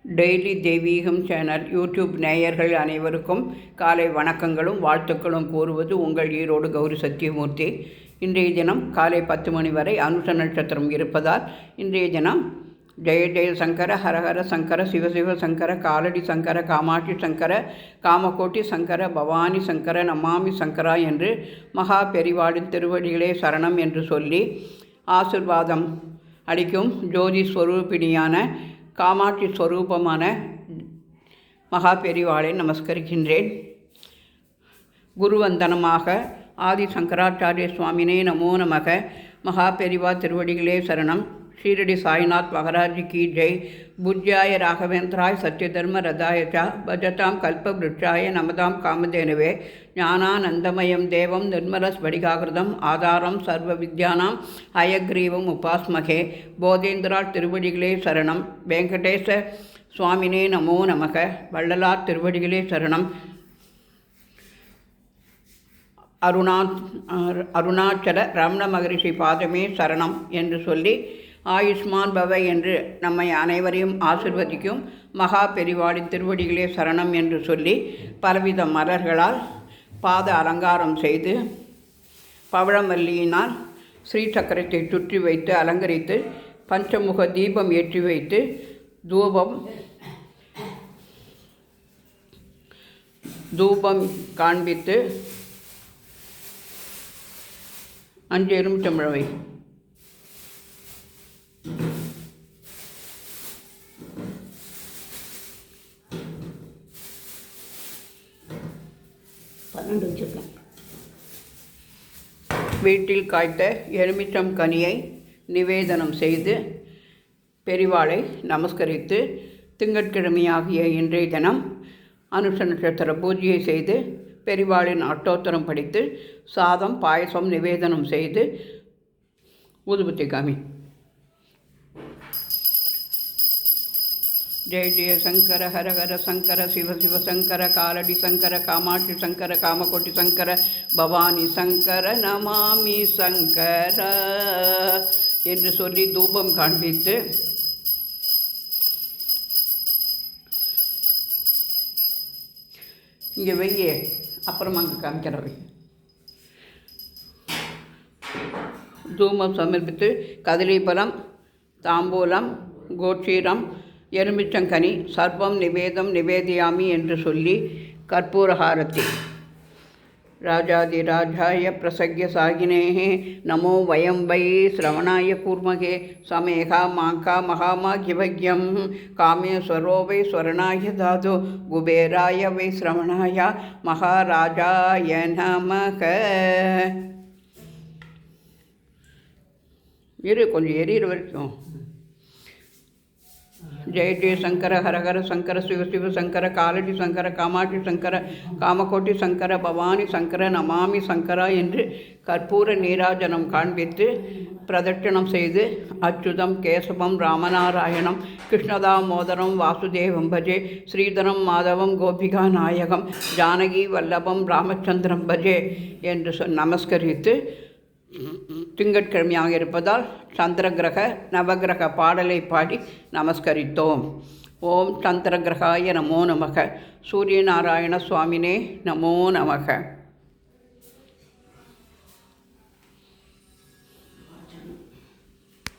Daily தெய்வீகம் channel YouTube நேயர்கள் அனைவருக்கும் காலை வணக்கங்களும் வாழ்த்துக்களும் கூறுவது உங்கள் ஈரோடு கௌரி சத்தியமூர்த்தி. இன்றைய தினம் காலை 10 மணி வரை அனுஷ நட்சத்திரம் இருப்பதால் இன்றைய தினம் ஜெய ஜெய சங்கர, ஹரஹர சங்கர, சிவசிவ சங்கர, காலடி சங்கர, காமாட்சி சங்கர, காமகோட்டி சங்கர, பவானி சங்கர, நமாமி சங்கரா என்று மகா பெரிவாளின் திருவடிகளே சரணம் என்று சொல்லி ஆசிர்வாதம் அளிக்கும் ஜோதி ஸ்வரூபிணியான காமாட்சி ஸ்வரூபமான மகா பெரிவாளை நமஸ்கரிக்கின்றேன். குருவந்தனமாக ஆதி சங்கராச்சாரிய சுவாமினே நமோ நமக. மகா பெரிவா திருவடிகளே சரணம். ஷீரடி சாய்நாத் மகாராஜ் கி ஜெய். பூஜ்யாய ராகவேந்திராய் சத்யதர்ம ரதாயச்சா பஜதாம் கல்பவ்ருட்சாய நமதாம் காமதேனுவே. ஞானானந்தமயம் தேவம் நிர்மலஸ்படிகாகிருதம் ஆதாரம் சர்வ வித்யானாம் ஹயக்ரீவம் உபாஸ்மகே. போதேந்திரால் திருவடிகளே சரணம். வெங்கடேச சுவாமினே நமோ நமக. வள்ளலார் திருவடிகளே சரணம். அருணாச்சல ரமண மகரிஷி பாதமே சரணம் என்று சொல்லி ஆயுஷ்மான் பவ என்று நம்மை அனைவரையும் ஆசிர்வதிக்கும் மகா பெரிவாளின் திருவடிகளே சரணம் என்று சொல்லி பலவித மலர்களால் பாத அலங்காரம் செய்து பவழமல்லியினால் ஸ்ரீ சக்கரத்தை சுற்றி வைத்து அலங்கரித்து பஞ்சமுக தீபம் ஏற்றி வைத்து தூபம் காண்பித்து 5 எலுமிச்சம்பழவை வீட்டில் காய்த்த எலுமிச்சம் கனியை நிவேதனம் செய்து பெரிவாளை நமஸ்கரித்து திங்கட்கிழமையாகிய இன்றைய தினம் அனுஷ நட்சத்திர பூஜையை செய்து பெரிவாளின் அட்டோத்தரம் படித்து சாதம் பாயசம் நிவேதனம் செய்து ஊதுபத்தி காமி. ஜெய ஜெய சங்கர, ஹரஹர சங்கர, சிவ சிவ சங்கர, காலடி சங்கர, காமாட்சி சங்கர, காமகோட்டி சங்கர, பவானி சங்கர, நமாமி சங்கர என்று சொல்லி தூபம் காண்பித்து இங்கே வெய்ய அப்புறமா அங்கே காமிக்கிறவை தூமம் சமர்ப்பித்து கதலிபலம், தாம்பூலம், கோட்சீரம், எலுமிச்சங்கனி சர்வம் நிவேதம் நிவேதியாமி என்று சொல்லி கற்பூரஹாரத்தி. ராஜாதிராஜாய பிரசக்ய சாகினேஹே நமோ வயம் வை ஸ்ரவணாய கூர்மகே சமேகா மாங்கா மகாமா கிவக்யம் காமேஸ்வரோ வை ஸ்வரணாய தாது குபேராய வை ஸ்ரவணாய மகாராஜாய நமக. கொஞ்சம் எரியிற வரைக்கும் ஜெய ஜெய சங்கர, ஹரஹர சங்கர, சிவ சிவ சங்கர, காலடி சங்கர, காமாட்சி சங்கர, காமகோட்டி சங்கர, பவானி சங்கர, நமாமி சங்கரா என்று கற்பூர நீராஜனம் காண்பித்து பிரதட்சணம் செய்து அச்சுதம் கேசவம் ராமநாராயணம் கிருஷ்ணதாமோதரம் வாசுதேவம் பஜே ஸ்ரீதரம் மாதவம் கோபிகா நாயகம் ஜானகி வல்லபம் ராமச்சந்திரம் பஜே என்று நமஸ்கரித்து திங்கட்கிழமையாக இருப்பதால் சந்திரகிரக நவகிரக பாடலை பாடி நமஸ்கரித்தோம். ஓம் சந்திரகிரகாய நமோ நமக. சூரியநாராயண சுவாமினே நமோ நமக.